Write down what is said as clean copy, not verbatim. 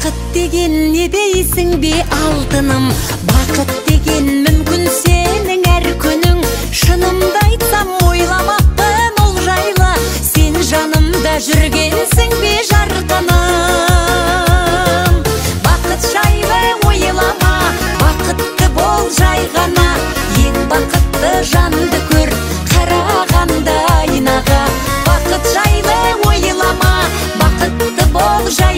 Бақыт деген не дейсің бе алтыным? Бақыт деген мүмкін сенің әр күнің. Шынымды айтсам ойламаппын ол жайлы, сен жанымда жүргенсің бе жарқыным. Бақыт жайлы ойлама, бақытты бол жай ғана. Ең бақытты жанды көр, қарағанда айнаға. Бақыт жайлы ойлама, бақытты бол жай